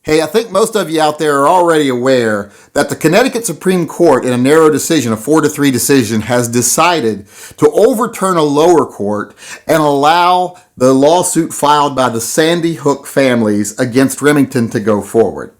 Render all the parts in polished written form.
Hey, I think most of you out there are already aware that the Connecticut Supreme Court, in a narrow decision, a 4-3 decision, has decided to overturn a lower court and allow the lawsuit filed by the Sandy Hook families against Remington to go forward.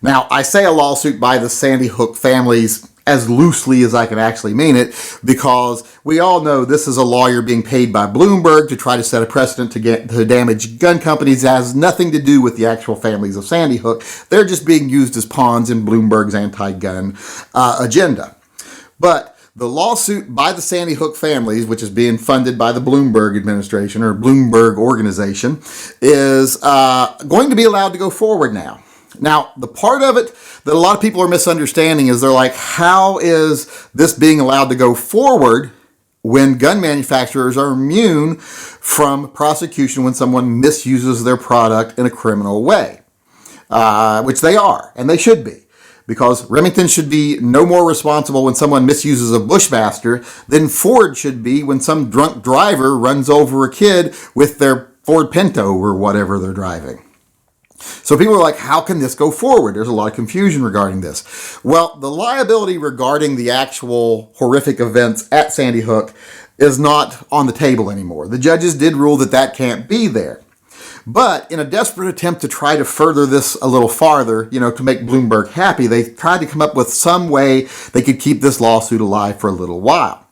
Now, I say a lawsuit by the Sandy Hook families as loosely as I can actually mean it, because we all know this is a lawyer being paid by Bloomberg to try to set a precedent to damage gun companies. It has nothing to do with the actual families of Sandy Hook. They're just being used as pawns in Bloomberg's anti-gun agenda. But the lawsuit by the Sandy Hook families, which is being funded by the Bloomberg administration or Bloomberg organization, is going to be allowed to go forward now. Now, the part of it that a lot of people are misunderstanding is they're like, how is this being allowed to go forward when gun manufacturers are immune from prosecution when someone misuses their product in a criminal way? Which they are, and they should be. Because Remington should be no more responsible when someone misuses a Bushmaster than Ford should be when some drunk driver runs over a kid with their Ford Pinto or whatever they're driving. So people are like, how can this go forward? There's a lot of confusion regarding this. Well, the liability regarding the actual horrific events at Sandy Hook is not on the table anymore. The judges did rule that that can't be there. But in a desperate attempt to try to further this a little farther, to make Bloomberg happy, they tried to come up with some way they could keep this lawsuit alive for a little while.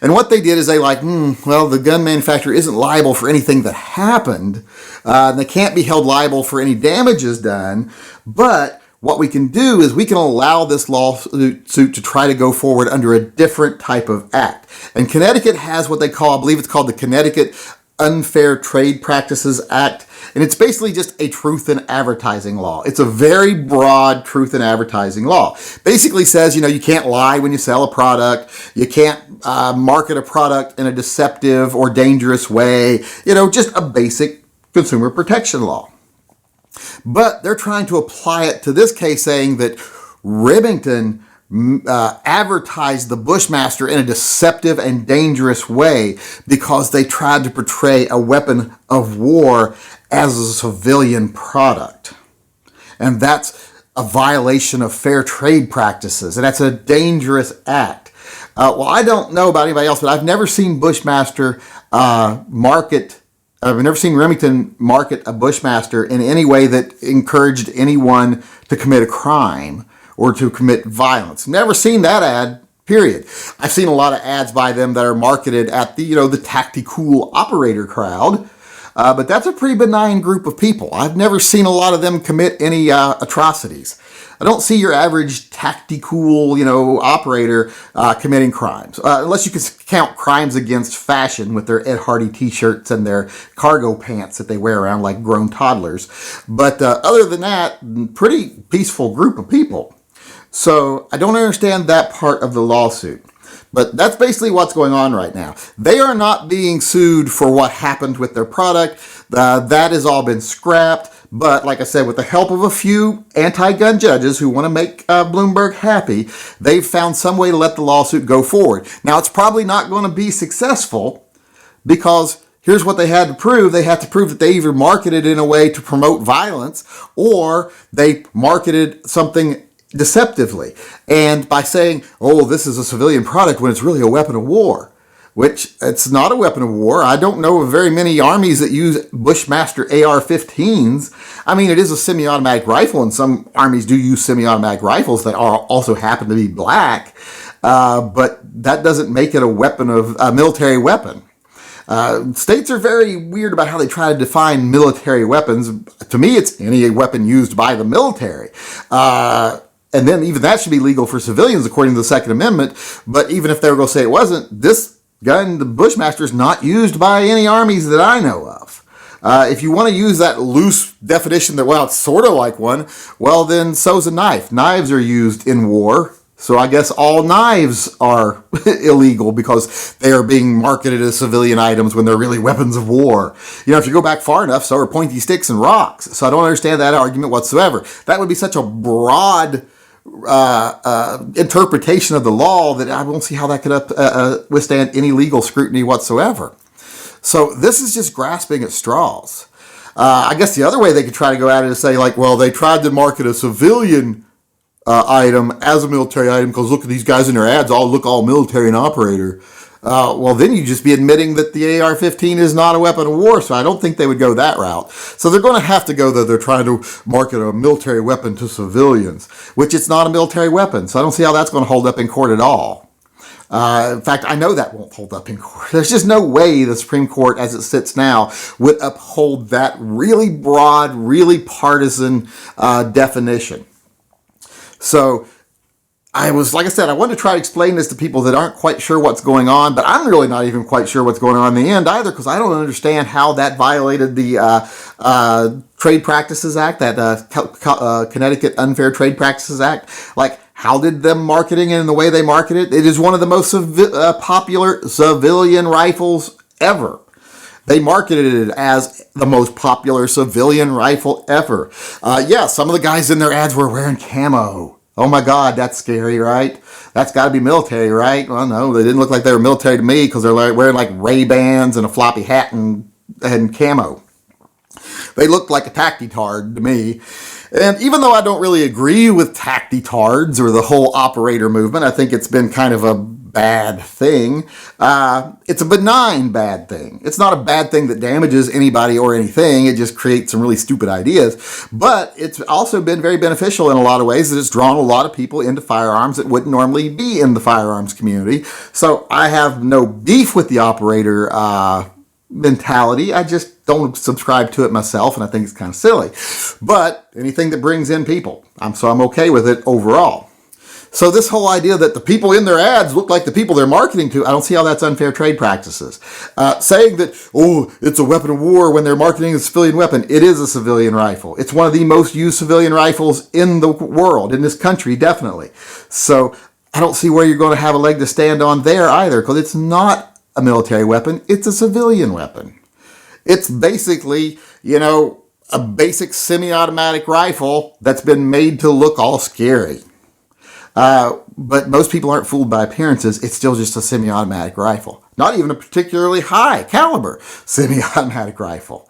And what they did is the gun manufacturer isn't liable for anything that happened. They can't be held liable for any damages done. But what we can do is we can allow this lawsuit to try to go forward under a different type of act. And Connecticut has what they call, I believe it's called the Connecticut Unfair Trade Practices Act. And it's basically just a truth in advertising law. It's a very broad truth in advertising law. Basically says, you can't lie when you sell a product. You can't market a product in a deceptive or dangerous way. Just a basic consumer protection law. But they're trying to apply it to this case, saying that Remington advertised the Bushmaster in a deceptive and dangerous way because they tried to portray a weapon of war as a civilian product. And that's a violation of fair trade practices, and that's a dangerous act. Well, I don't know about anybody else, but I've never seen I've never seen Remington market a Bushmaster in any way that encouraged anyone to commit a crime or to commit violence. Never seen that ad, period. I've seen a lot of ads by them that are marketed at the tactical operator crowd, but that's a pretty benign group of people. I've never seen a lot of them commit any atrocities. I don't see your average tactical, operator committing crimes, unless you can count crimes against fashion with their Ed Hardy t-shirts and their cargo pants that they wear around like grown toddlers. But other than that, pretty peaceful group of people. So I don't understand that part of the lawsuit. But that's basically what's going on right now. They are not being sued for what happened with their product. That has all been scrapped. But like I said, with the help of a few anti-gun judges who want to make Bloomberg happy, they've found some way to let the lawsuit go forward. Now, it's probably not going to be successful because here's what they had to prove. They had to prove that they either marketed in a way to promote violence or they marketed something deceptively. And by saying, this is a civilian product when it's really a weapon of war, which it's not a weapon of war. I don't know of very many armies that use Bushmaster AR-15s. I mean, it is a semi-automatic rifle, and some armies do use semi-automatic rifles that also happen to be black, but that doesn't make it a military weapon. States are very weird about how they try to define military weapons. To me, it's any weapon used by the military. And then even that should be legal for civilians according to the Second Amendment. But even if they were going to say it wasn't, this gun, the Bushmaster, is not used by any armies that I know of. If you want to use that loose definition that, it's sort of like one, well, then so's a knife. Knives are used in war. So I guess all knives are illegal because they are being marketed as civilian items when they're really weapons of war. If you go back far enough, so are pointy sticks and rocks. So I don't understand that argument whatsoever. That would be such a broad interpretation of the law that I won't see how that could withstand any legal scrutiny whatsoever. So this is just grasping at straws. I guess the other way they could try to go at it is say, like, well, they tried to market a civilian item as a military item because look at these guys in their ads, all look all military and operator. Well, then you just be admitting that the AR-15 is not a weapon of war, so I don't think they would go that route. So they're going to have to go that they're trying to market a military weapon to civilians, which it's not a military weapon, so I don't see how that's going to hold up in court at all. In fact, I know that won't hold up in court. There's just no way the Supreme Court, as it sits now, would uphold that really broad, really partisan definition. So like I said, I wanted to try to explain this to people that aren't quite sure what's going on, but I'm really not even quite sure what's going on in the end either, because I don't understand how that violated the Trade Practices Act, that Connecticut Unfair Trade Practices Act. Like, how did them marketing and the way they market it? It is one of the most popular civilian rifles ever. They marketed it as the most popular civilian rifle ever. Yeah, some of the guys in their ads were wearing camo. Oh my God, that's scary, right? That's got to be military, right? Well, no, they didn't look like they were military to me because they're like wearing like Ray-Bans and a floppy hat and camo. They looked like a tactitard to me. And even though I don't really agree with tactitards or the whole operator movement, I think it's been kind of a bad thing. It's a benign bad thing. It's not a bad thing that damages anybody or anything. It just creates some really stupid ideas. But it's also been very beneficial in a lot of ways that it's drawn a lot of people into firearms that wouldn't normally be in the firearms community. So I have no beef with the operator mentality. I just don't subscribe to it myself, and I think it's kind of silly. But anything that brings in people, I'm okay with it overall. So this whole idea that the people in their ads look like the people they're marketing to, I don't see how that's unfair trade practices. Saying that, oh, it's a weapon of war when they're marketing a civilian weapon. It is a civilian rifle. It's one of the most used civilian rifles in the world, in this country, definitely. So I don't see where you're going to have a leg to stand on there either, because it's not a military weapon. It's a civilian weapon. It's basically, a basic semi-automatic rifle that's been made to look all scary. But most people aren't fooled by appearances. It's still just a semi-automatic rifle. Not even a particularly high caliber semi-automatic rifle.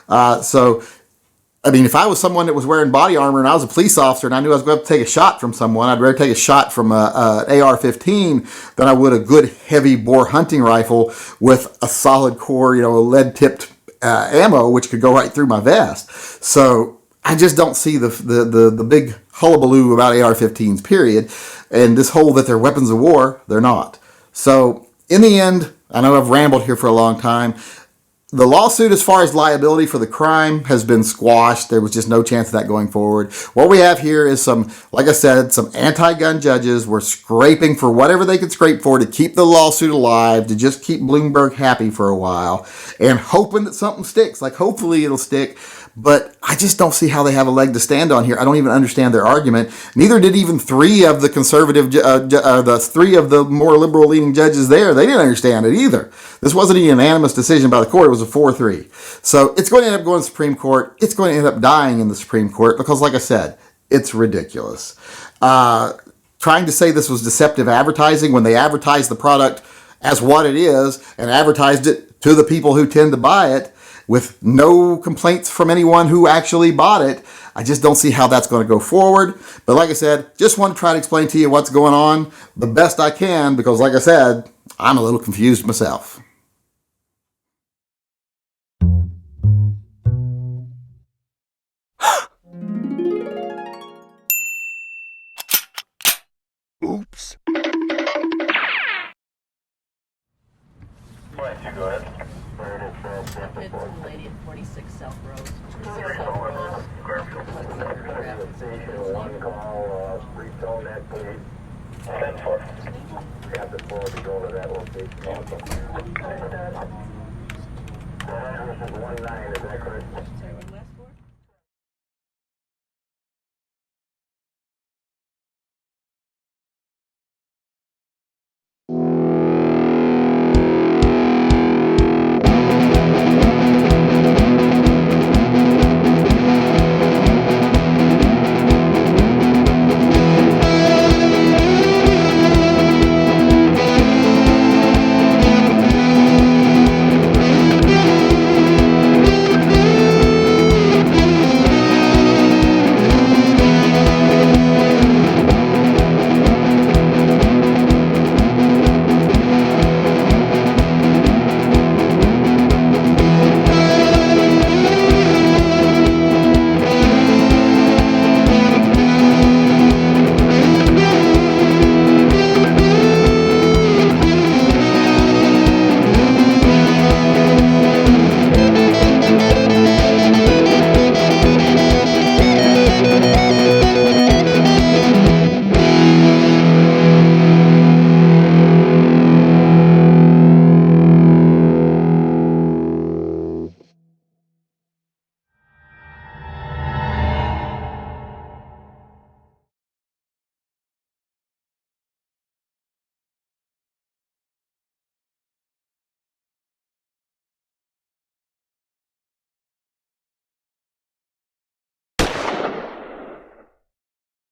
If I was someone that was wearing body armor and I was a police officer and I knew I was going to take a shot from someone, I'd rather take a shot from an AR-15 than I would a good heavy bore hunting rifle with a solid core, lead-tipped ammo, which could go right through my vest. So I just don't see the big hullabaloo about AR-15s, period. And this whole that they're weapons of war, they're not. So in the end, I know I've rambled here for a long time. The lawsuit, as far as liability for the crime, has been squashed. There was just no chance of that going forward. What we have here is some anti-gun judges were scraping for whatever they could scrape for to keep the lawsuit alive, to just keep Bloomberg happy for a while, and hoping that something sticks. Like, hopefully it'll stick. But I just don't see how they have a leg to stand on here. I don't even understand their argument. Neither did even three of the conservative, three of the more liberal-leaning judges there. They didn't understand it either. This wasn't a unanimous decision by the court. It was a 4-3. So it's going to end up going to the Supreme Court. It's going to end up dying in the Supreme Court because, like I said, it's ridiculous. Trying to say this was deceptive advertising when they advertised the product as what it is and advertised it to the people who tend to buy it, with no complaints from anyone who actually bought it. I just don't see how that's going to go forward. But like I said, just want to try to explain to you what's going on the best I can, because like I said, I'm a little confused myself. Oops. Why don't you go ahead? It's the lady at 46 South Road. 46 South Road. Station 1 call, retone that please. 10-4. Got the floor to go to that location also. This is 1-9, is that correct?